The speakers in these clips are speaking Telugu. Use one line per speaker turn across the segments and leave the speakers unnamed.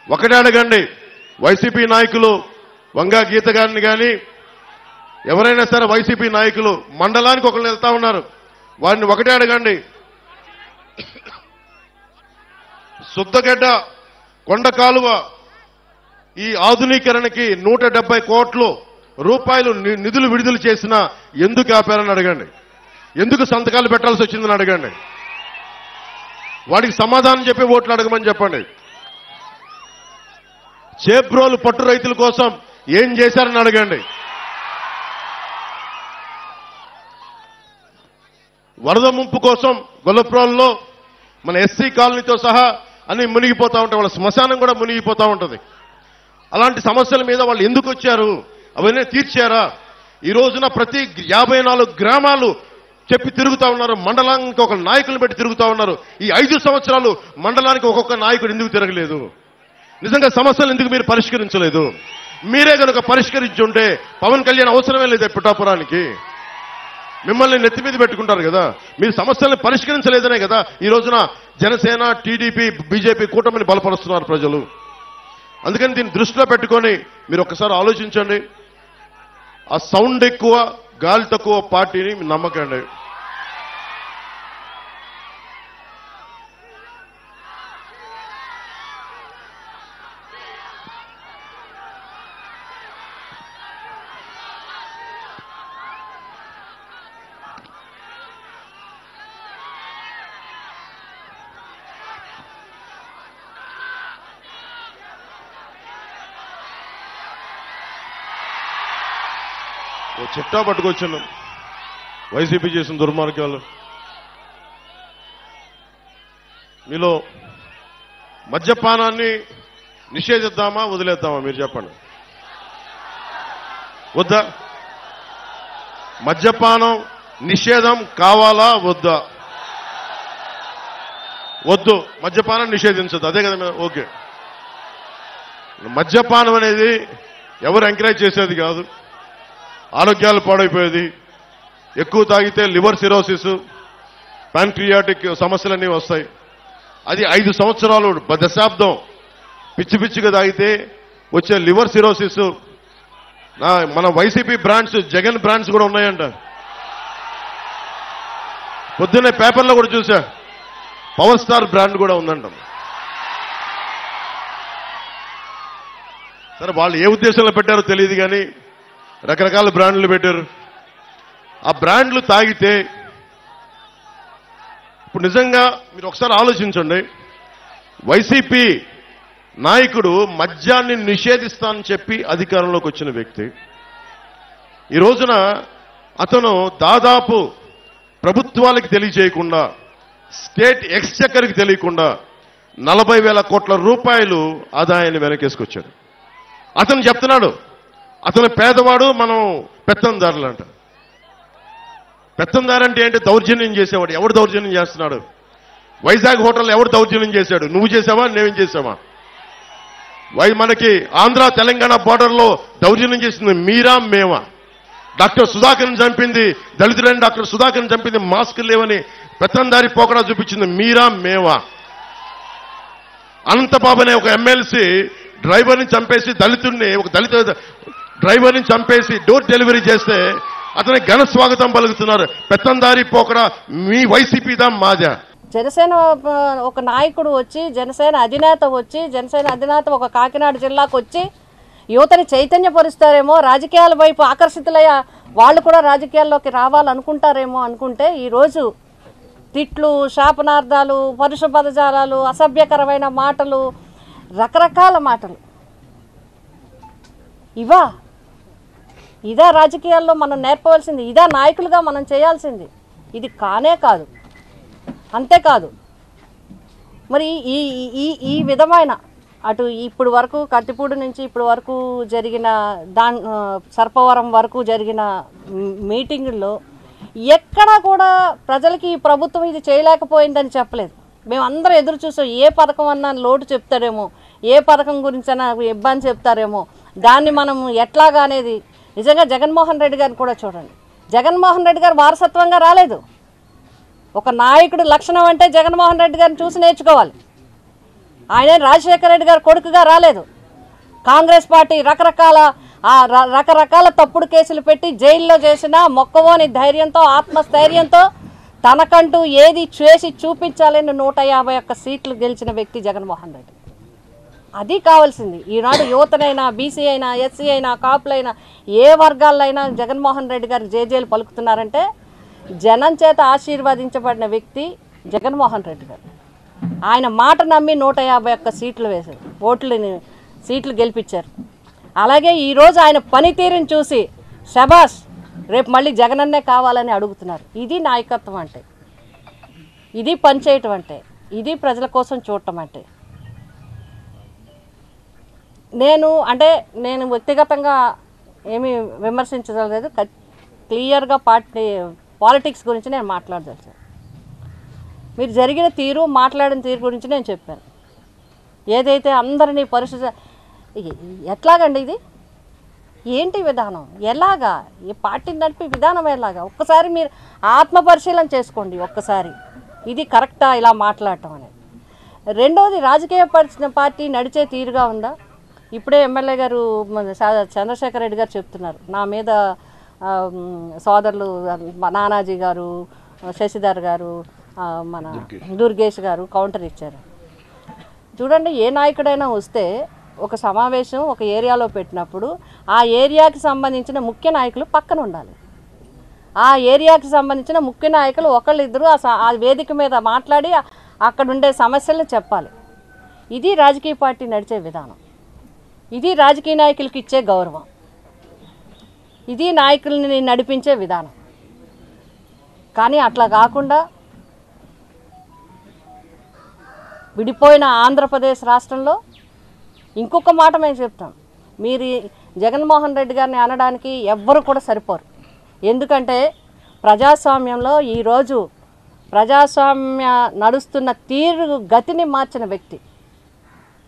ఒకటే అడగండి, వైసీపీ నాయకులు వంగా గీత గారిని కానీ ఎవరైనా సరే వైసీపీ నాయకులు మండలానికి ఒకళ్ళు వెళ్తా ఉన్నారు, వారిని ఒకటే అడగండి, సుద్దగడ్డ కొండ కాలువ ఈ ఆధునీకరణకి 170 కోట్ల రూపాయలు నిధులు విడుదల చేసినా ఎందుకు ఆపారని అడగండి, ఎందుకు సంతకాలు పెట్టాల్సి వచ్చిందని అడగండి, వాడికి సమాధానం చెప్పి ఓట్లు అడగమని చెప్పండి. చేబ్రోలు పట్టు రైతుల కోసం ఏం చేశారని అడగండి. వరద ముంపు కోసం గొల్లప్రోల్లో మన ఎస్సీ కాలనీతో సహా అన్ని మునిగిపోతా ఉంటాయి, వాళ్ళ శ్మశానం కూడా మునిగిపోతా ఉంటుంది. అలాంటి సమస్యల మీద వాళ్ళు ఎందుకు వచ్చారు, అవన్నీ తీర్చారా? ఈ రోజున ప్రతి 54 గ్రామాలు చెప్పి తిరుగుతా ఉన్నారు, మండలానికి ఒక నాయకులను పెట్టి తిరుగుతా ఉన్నారు. ఈ 5 సంవత్సరాలు మండలానికి ఒక్కొక్క నాయకుడు ఎందుకు తిరగలేదు? నిజంగా సమస్యలు ఎందుకు మీరు పరిష్కరించలేదు? మీరే కనుక పరిష్కరించుంటే పవన్ కళ్యాణ్ అవసరమే లేదు పిఠాపురానికి. మిమ్మల్ని నెత్తి మీద పెట్టుకుంటారు కదా, మీరు సమస్యలను పరిష్కరించలేదనే కదా ఈ రోజున జనసేన, టీడీపీ, బీజేపీ కూటమిని బలపరుస్తున్నారు ప్రజలు. అందుకని దీన్ని దృష్టిలో పెట్టుకొని మీరు ఒక్కసారి ఆలోచించండి. ఆ సౌండ్ ఎక్కువ గాలి తక్కువ పార్టీని నమ్మకండి. చిట్టా పట్టుకొచ్చాను వైసీపీ చేసిన దుర్మార్గాలు. మీలో మద్యపానాన్ని నిషేధిద్దామా వదిలేద్దామా మీరు చెప్పండి? వద్దా? మద్యపానం నిషేధం కావాలా వద్దా? వద్దు, మద్యపానం నిషేధించదు, అదే కదా. ఓకే, మద్యపానం అనేది ఎవరు ఎంకరేజ్ చేసేది కాదు, ఆరోగ్యాలు పాడైపోయేది. ఎక్కువ తాగితే లివర్ సిరోసిస్, ప్యాంక్రియాటిక్ సమస్యలన్నీ వస్తాయి. అది 5 సంవత్సరాలు దశాబ్దం పిచ్చి పిచ్చిగా తాగితే వచ్చే లివర్ సిరోసిస్. మన వైసీపీ బ్రాండ్స్, జగన్ బ్రాండ్స్ కూడా ఉన్నాయంట. పొద్దున్నే పేపర్లో కూడా చూసా, పవర్ స్టార్ బ్రాండ్ కూడా ఉందంట. సరే, వాళ్ళు ఏ ఉద్దేశంలో పెట్టారో తెలియదు కానీ రకరకాల బ్రాండ్లు పెట్టారు. ఆ బ్రాండ్లు తాగితే ఇప్పుడు నిజంగా మీరు ఒకసారి ఆలోచించండి. వైసీపీ నాయకుడు మద్యాన్ని నిషేధిస్తానని చెప్పి అధికారంలోకి వచ్చిన వ్యక్తి, ఈ రోజున అతను దాదాపు ప్రభుత్వాలకు తెలియజేయకుండా, స్టేట్ ఎక్స్చెక్కర్కి తెలియకుండా 40,000 కోట్ల రూపాయలు ఆదాయాన్ని వెనకేసుకొచ్చాడు. అతను చెప్తున్నాడు అతను పేదవాడు, మనం పెత్తందారులు అంట. పెత్తందారు అంటే ఏంటి? దౌర్జన్యం చేసేవాడు. ఎవడు దౌర్జన్యం చేస్తున్నాడు? వైజాగ్ హోటల్ ఎవడు దౌర్జన్యం చేశాడు? నువ్వు చేసావా, నేనేం చేసావా? మనకి ఆంధ్ర తెలంగాణ బార్డర్లో దౌర్జన్యం చేసింది మీరా మేమా? డాక్టర్ సుధాకర్ని చంపింది, దళితుడైన డాక్టర్ సుధాకర్ని చంపింది మాస్కులు లేవని పెత్తందారి పోకడా చూపించింది మీరా మేమా? అనంతబాబు అనే ఒక ఎమ్మెల్సీ డ్రైవర్ని చంపేసి, దళితుడిని, ఒక దళిత డ్రైవర్ని చంపేసి డోర్ డెలివరీ చేస్తే అతనికి ఘన స్వాగతం పలుకుతున్నారు. పెత్తందారి పోకడా మీ వైసీపీదా మాదా?
జనసేన ఒక నాయకుడు వచ్చి, జనసేన అధినేత వచ్చి, జనసేన అధినేత ఒక కాకినాడ జిల్లాకు వచ్చి యువతని చైతన్యపరుస్తారేమో, రాజకీయాల వైపు ఆకర్షితులయ్య వాళ్ళు కూడా రాజకీయాల్లోకి రావాలనుకుంటారేమో అనుకుంటే ఈరోజు తిట్లు, శాపనార్థాలు, పరుష పదజాలాలు, అసభ్యకరమైన మాటలు, రకరకాల మాటలు, ఇదా రాజకీయాల్లో మనం నేర్పవలసింది? ఇదా నాయకులుగా మనం చేయాల్సింది? ఇది కానే కాదు. అంతేకాదు, మరి ఈ విధమైన అటు ఇప్పుడు వరకు కత్తిపూడి నుంచి ఇప్పుడు వరకు జరిగిన సర్పవరం వరకు జరిగిన మీటింగుల్లో ఎక్కడా కూడా ప్రజలకి ఈ ప్రభుత్వం ఇది చేయలేకపోయిందని చెప్పలేదు. మేమందరం ఎదురు చూసాం, ఏ పథకం అన్నా లోటు చెప్తారేమో, ఏ పథకం గురించి అన్నా ఇబ్బంది చెప్తారేమో, దాన్ని మనం ఎట్లాగా అనేది. నిజంగా జగన్మోహన్ రెడ్డి గారిని కూడా చూడండి. జగన్మోహన్ రెడ్డి గారు వారసత్వంగా రాలేదు. ఒక నాయకుడు లక్షణం అంటే జగన్మోహన్ రెడ్డి గారిని చూసి నేర్చుకోవాలి. ఆయన రాజశేఖర రెడ్డి గారు కొడుకుగా రాలేదు. కాంగ్రెస్ పార్టీ రకరకాల తప్పుడు కేసులు పెట్టి జైల్లో చేసిన మొక్కవోని ధైర్యంతో, ఆత్మస్థైర్యంతో తనకంటూ ఏది చేసి చూపించాలని 151 సీట్లు గెలిచిన వ్యక్తి జగన్మోహన్ రెడ్డి. అది కావాల్సింది. ఈనాడు యువతనైనా, బీసీ అయినా, ఎస్సీ అయినా, కాపులైనా, ఏ వర్గాలైనా జగన్మోహన్ రెడ్డి గారు జేజేలు పలుకుతున్నారంటే జనం చేత ఆశీర్వదించబడిన వ్యక్తి జగన్మోహన్ రెడ్డి గారు. ఆయన మాట నమ్మి 151 సీట్లు వేశారు, సీట్లు గెలిపించారు. అలాగే ఈరోజు ఆయన పనితీరుని చూసి శబాష్, రేపు మళ్ళీ జగనన్నే కావాలని అడుగుతున్నారు. ఇది నాయకత్వం అంటే, ఇది పనిచేయటం అంటే, ఇది ప్రజల కోసం చూడటం అంటే. నేను వ్యక్తిగతంగా ఏమీ విమర్శించలేదు, క్లియర్గా పాలిటిక్స్ గురించి నేను మాట్లాడదలిచాను. మీరు జరిగిన తీరు, మాట్లాడిన తీరు గురించి నేను చెప్పాను. ఏదైతే అందరినీ ఎట్లాగండి ఇది? ఏంటి విధానం? ఎలాగా? ఈ పార్టీని నడిపే విధానం ఎలాగా? ఒక్కసారి మీరు ఆత్మపరిశీలన చేసుకోండి ఒక్కసారి. ఇది కరెక్టా ఇలా మాట్లాడటం అనేది? రెండోది, రాజకీయ పార్టీ నడిచే తీరుగా ఉందా? ఇప్పుడే ఎమ్మెల్యే గారు చంద్రశేఖర్ రెడ్డి గారు చెప్తున్నారు, నా మీద సోదరులు నానాజీ గారు, శశిధర్ గారు, మన దుర్గేష్ గారు కౌంటర్ ఇచ్చారు. చూడండి, ఏ నాయకుడైనా వస్తే ఒక సమావేశం ఒక ఏరియాలో పెట్టినప్పుడు ఆ ఏరియాకి సంబంధించిన ముఖ్య నాయకులు పక్కన ఉండాలి. ఆ ఏరియాకి సంబంధించిన ముఖ్య నాయకులు ఒకళ్ళిద్దరు ఆ వేదిక మీద మాట్లాడి అక్కడ ఉండే సమస్యలను చెప్పాలి. ఇది రాజకీయ పార్టీ నడిచే విధానం. ఇది రాజకీయ నాయకులకి ఇచ్చే గౌరవం. ఇది నాయకుల్ని నడిపించే విధానం. కానీ అట్లా కాకుండా విడిపోయిన ఆంధ్రప్రదేశ్ రాష్ట్రంలో ఇంకొక మాట మేము చెప్తాం, మీరు జగన్మోహన్ రెడ్డి గారిని అనడానికి ఎవ్వరు కూడా సరిపోరు. ఎందుకంటే ప్రజాస్వామ్యంలో ఈరోజు ప్రజాస్వామ్య నడుస్తున్న తీరు గతిని మార్చిన వ్యక్తి.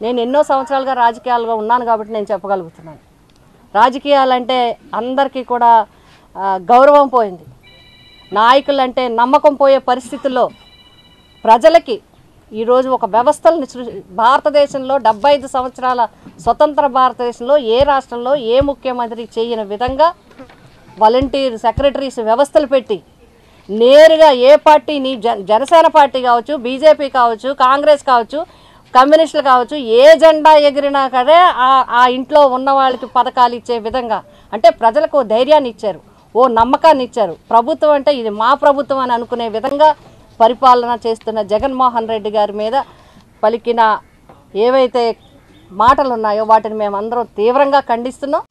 నేను ఎన్నో సంవత్సరాలుగా రాజకీయాలుగా ఉన్నాను కాబట్టి నేను చెప్పగలుగుతున్నాను. రాజకీయాలంటే అందరికీ కూడా గౌరవం పోయింది. నాయకులంటే నమ్మకం పోయే పరిస్థితుల్లో ప్రజలకి ఈరోజు ఒక వ్యవస్థలను భారతదేశంలో 75 సంవత్సరాల స్వతంత్ర భారతదేశంలో ఏ రాష్ట్రంలో ఏ ముఖ్యమంత్రి చేయని విధంగా వాలంటీర్ సెక్రటరీస్ వ్యవస్థలు పెట్టి నేరుగా ఏ పార్టీని, జనసేన పార్టీ కావచ్చు, బీజేపీ కావచ్చు, కాంగ్రెస్ కావచ్చు, కమ్యూనిస్టులు కావచ్చు, ఏ జెండా ఎగిరినా సరే ఆ ఇంట్లో ఉన్న వాళ్ళకి పథకాలు ఇచ్చే విధంగా, అంటే ప్రజలకు ధైర్యాన్ని ఇచ్చారు, ఓ నమ్మకాన్ని ఇచ్చారు. ప్రభుత్వం అంటే ఇది మా ప్రభుత్వం అని అనుకునే విధంగా పరిపాలన చేస్తున్న జగన్మోహన్ రెడ్డి గారి మీద పలికిన ఏవైతే మాటలు ఉన్నాయో వాటిని మేమందరం తీవ్రంగా ఖండిస్తున్నాం.